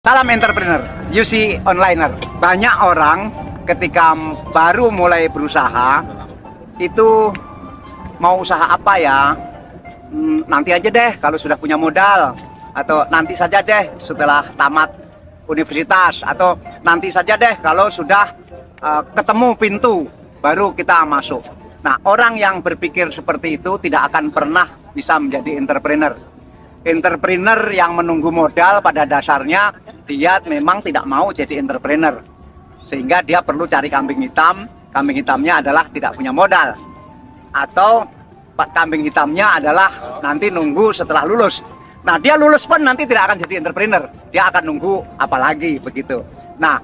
Salam entrepreneur, UC Onliner. Banyak orang ketika baru mulai berusaha itu mau usaha apa ya? Nanti aja deh kalau sudah punya modal, atau nanti saja deh setelah tamat universitas, atau nanti saja deh kalau sudah ketemu pintu baru kita masuk. Nah, orang yang berpikir seperti itu tidak akan pernah bisa menjadi entrepreneur. Entrepreneur yang menunggu modal pada dasarnya dia memang tidak mau jadi entrepreneur, sehingga dia perlu cari kambing hitam. Kambing hitamnya adalah tidak punya modal, atau kambing hitamnya adalah nanti nunggu setelah lulus. Nah, dia lulus pun nanti tidak akan jadi entrepreneur, dia akan nunggu apalagi begitu. Nah,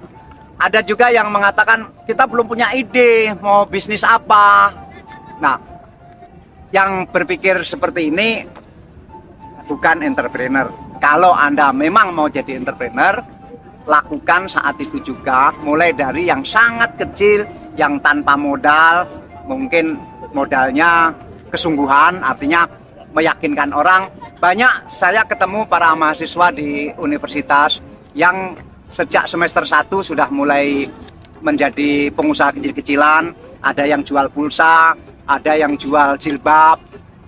ada juga yang mengatakan kita belum punya ide mau bisnis apa. Nah, yang berpikir seperti ini bukan entrepreneur. Kalau Anda memang mau jadi entrepreneur, lakukan saat itu juga, mulai dari yang sangat kecil, yang tanpa modal. Mungkin modalnya kesungguhan, artinya meyakinkan orang. Banyak saya ketemu para mahasiswa di universitas yang sejak semester 1 sudah mulai menjadi pengusaha kecil-kecilan. Ada yang jual pulsa, ada yang jual jilbab,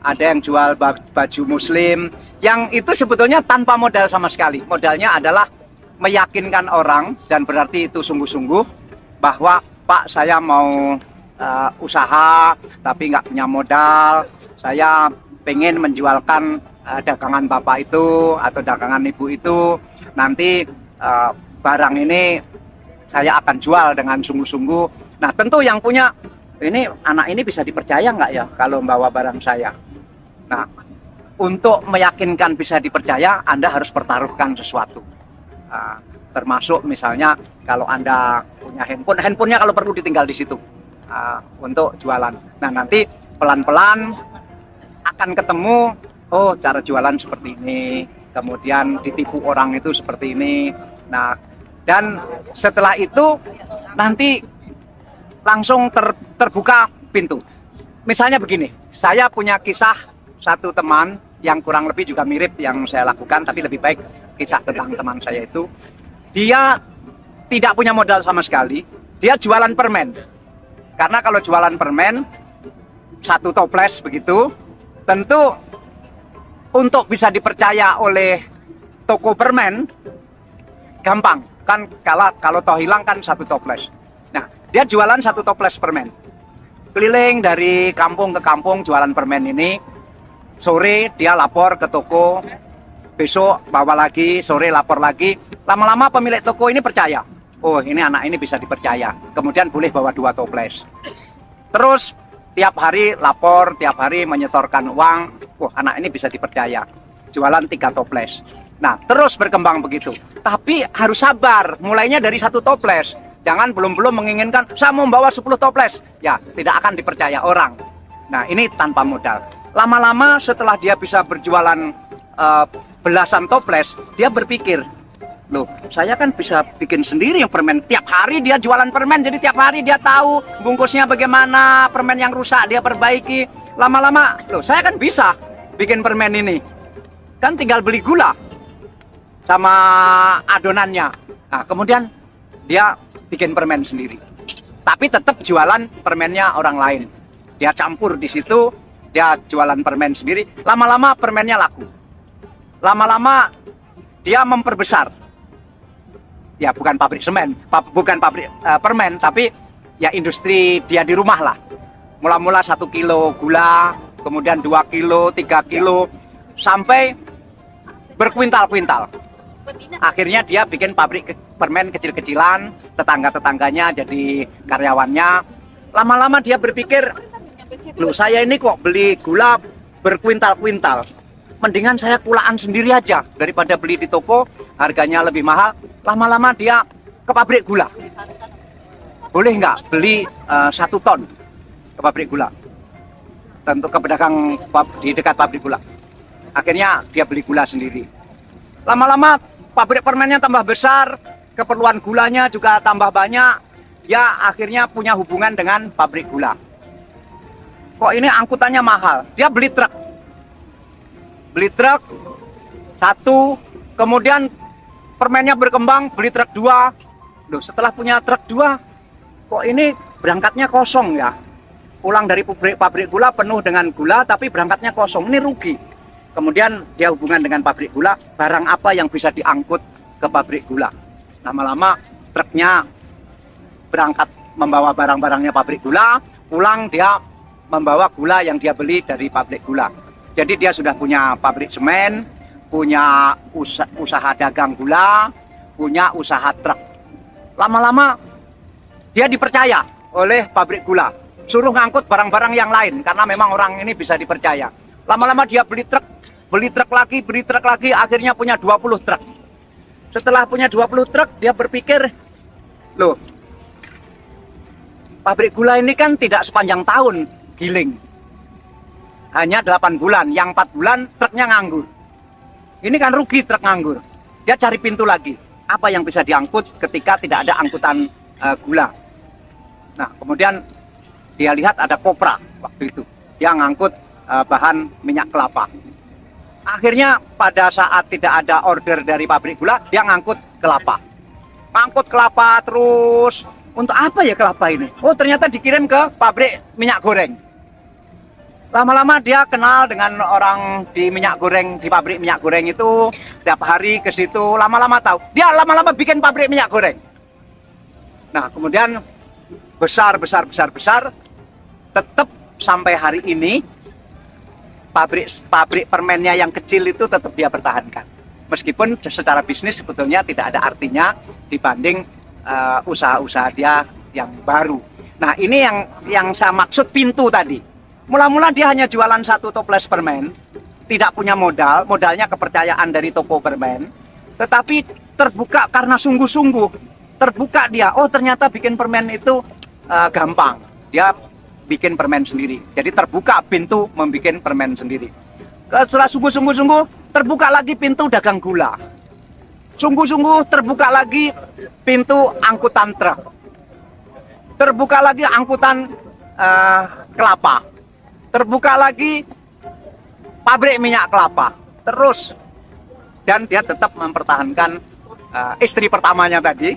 ada yang jual baju muslim, yang itu sebetulnya tanpa modal sama sekali. Modalnya adalah meyakinkan orang, dan berarti itu sungguh-sungguh bahwa Pak, saya mau usaha tapi nggak punya modal, saya pengen menjualkan dagangan Bapak itu atau dagangan Ibu itu, nanti barang ini saya akan jual dengan sungguh-sungguh. Nah, tentu yang punya ini anak ini bisa dipercaya nggak ya kalau membawa barang saya. Nah, untuk meyakinkan bisa dipercaya, Anda harus pertaruhkan sesuatu. Termasuk misalnya kalau Anda punya handphonenya kalau perlu ditinggal di situ untuk jualan. Nah, nanti pelan-pelan akan ketemu, oh cara jualan seperti ini, kemudian ditipu orang itu seperti ini. Nah, dan setelah itu nanti langsung terbuka pintu. Misalnya begini, saya punya kisah satu teman yang kurang lebih juga mirip yang saya lakukan, tapi lebih baik kisah tentang teman saya itu. Dia tidak punya modal sama sekali, dia jualan permen. Karena kalau jualan permen, satu toples begitu, tentu untuk bisa dipercaya oleh toko permen, gampang. Kan kalau toh hilang kan satu toples. Nah, dia jualan satu toples permen. Keliling dari kampung ke kampung jualan permen ini. Sore dia lapor ke toko, besok bawa lagi, sore lapor lagi. Lama-lama pemilik toko ini percaya, oh ini anak ini bisa dipercaya, kemudian boleh bawa 2 toples. Terus tiap hari lapor, tiap hari menyetorkan uang, oh anak ini bisa dipercaya, jualan 3 toples. Nah, terus berkembang begitu. Tapi harus sabar, mulainya dari 1 toples. Jangan belum-belum menginginkan saya mau membawa 10 toples, ya tidak akan dipercaya orang. Nah, ini tanpa modal. Lama-lama setelah dia bisa berjualan belasan toples, dia berpikir, loh saya kan bisa bikin sendiri yang permen. Tiap hari dia jualan permen, jadi tiap hari dia tahu bungkusnya bagaimana, permen yang rusak dia perbaiki. Lama-lama, loh saya kan bisa bikin permen ini, kan tinggal beli gula sama adonannya. Nah, kemudian dia bikin permen sendiri, tapi tetap jualan permennya orang lain. Dia campur di situ, dia jualan permen sendiri. Lama-lama permennya laku. Lama-lama dia memperbesar. Ya bukan pabrik semen, bukan pabrik permen, tapi ya industri dia di rumah lah. Mula-mula 1 kilo gula, kemudian 2 kilo, 3 kilo, sampai berkuintal-kuintal. Akhirnya dia bikin pabrik permen kecil-kecilan, tetangga-tetangganya jadi karyawannya. Lama-lama dia berpikir, loh saya ini kok beli gula berkuintal-kuintal, mendingan saya kulaan sendiri aja daripada beli di toko, harganya lebih mahal. Lama-lama dia ke pabrik gula, boleh nggak beli 1 ton ke pabrik gula, tentu ke pedagang di dekat pabrik gula. Akhirnya dia beli gula sendiri. Lama-lama pabrik permennya tambah besar, keperluan gulanya juga tambah banyak. Dia akhirnya punya hubungan dengan pabrik gula. Kok ini angkutannya mahal? Dia beli truk 1, kemudian permennya berkembang, beli truk 2. Loh, setelah punya truk 2, kok ini berangkatnya kosong ya? Pulang dari pabrik gula penuh dengan gula, tapi berangkatnya kosong. Ini rugi. Kemudian dia hubungan dengan pabrik gula, barang apa yang bisa diangkut ke pabrik gula. Lama-lama truknya berangkat membawa barang-barangnya pabrik gula, pulang dia membawa gula yang dia beli dari pabrik gula. Jadi dia sudah punya pabrik semen, punya usaha dagang gula, punya usaha truk. Lama-lama dia dipercaya oleh pabrik gula, suruh ngangkut barang-barang yang lain karena memang orang ini bisa dipercaya. Lama-lama dia beli truk lagi, akhirnya punya 20 truk. Setelah punya 20 truk, dia berpikir, loh, pabrik gula ini kan tidak sepanjang tahun giling. Hanya 8 bulan, yang 4 bulan truknya nganggur. Ini kan rugi truk nganggur. Dia cari pintu lagi. Apa yang bisa diangkut ketika tidak ada angkutan gula. Nah, kemudian dia lihat ada Kopra waktu itu. Dia ngangkut bahan minyak kelapa. Akhirnya pada saat tidak ada order dari pabrik gula, dia ngangkut kelapa. Ngangkut kelapa terus. Untuk apa ya kelapa ini? Oh, ternyata dikirim ke pabrik minyak goreng. Lama-lama dia kenal dengan orang di minyak goreng, di pabrik minyak goreng itu. Tiap hari ke situ, lama-lama tahu. Dia lama-lama bikin pabrik minyak goreng. Nah, kemudian besar. Tetap sampai hari ini, pabrik permennya yang kecil itu tetap dia pertahankan. Meskipun secara bisnis sebetulnya tidak ada artinya dibanding usaha-usaha dia yang baru. Nah, ini yang saya maksud pintu tadi. Mula-mula dia hanya jualan 1 toples permen, tidak punya modalnya kepercayaan dari toko permen, tetapi terbuka karena sungguh-sungguh. Terbuka dia, oh ternyata bikin permen itu gampang. Dia bikin permen sendiri. Jadi terbuka pintu membuat permen sendiri. Setelah sungguh-sungguh terbuka lagi pintu dagang gula. Sungguh-sungguh terbuka lagi pintu angkutan truk. Terbuka lagi angkutan kelapa. Terbuka lagi pabrik minyak kelapa. Terus. Dan dia tetap mempertahankan istri pertamanya tadi,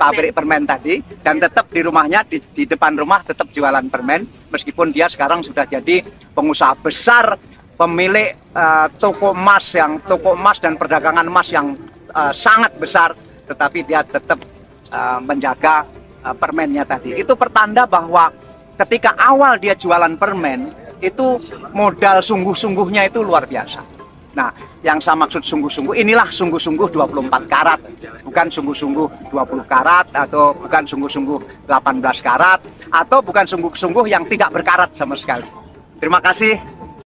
pabrik permen tadi, dan tetap di rumahnya, di depan rumah tetap jualan permen, meskipun dia sekarang sudah jadi pengusaha besar, pemilik toko emas dan perdagangan emas yang sangat besar, tetapi dia tetap menjaga permennya tadi. Itu pertanda bahwa ketika awal dia jualan permen, itu modal sungguh-sungguhnya itu luar biasa. Nah, yang saya maksud sungguh-sungguh, inilah sungguh-sungguh 24 karat, bukan sungguh-sungguh 20 karat, atau bukan sungguh-sungguh 18 karat, atau bukan sungguh-sungguh yang tidak berkarat sama sekali. Terima kasih.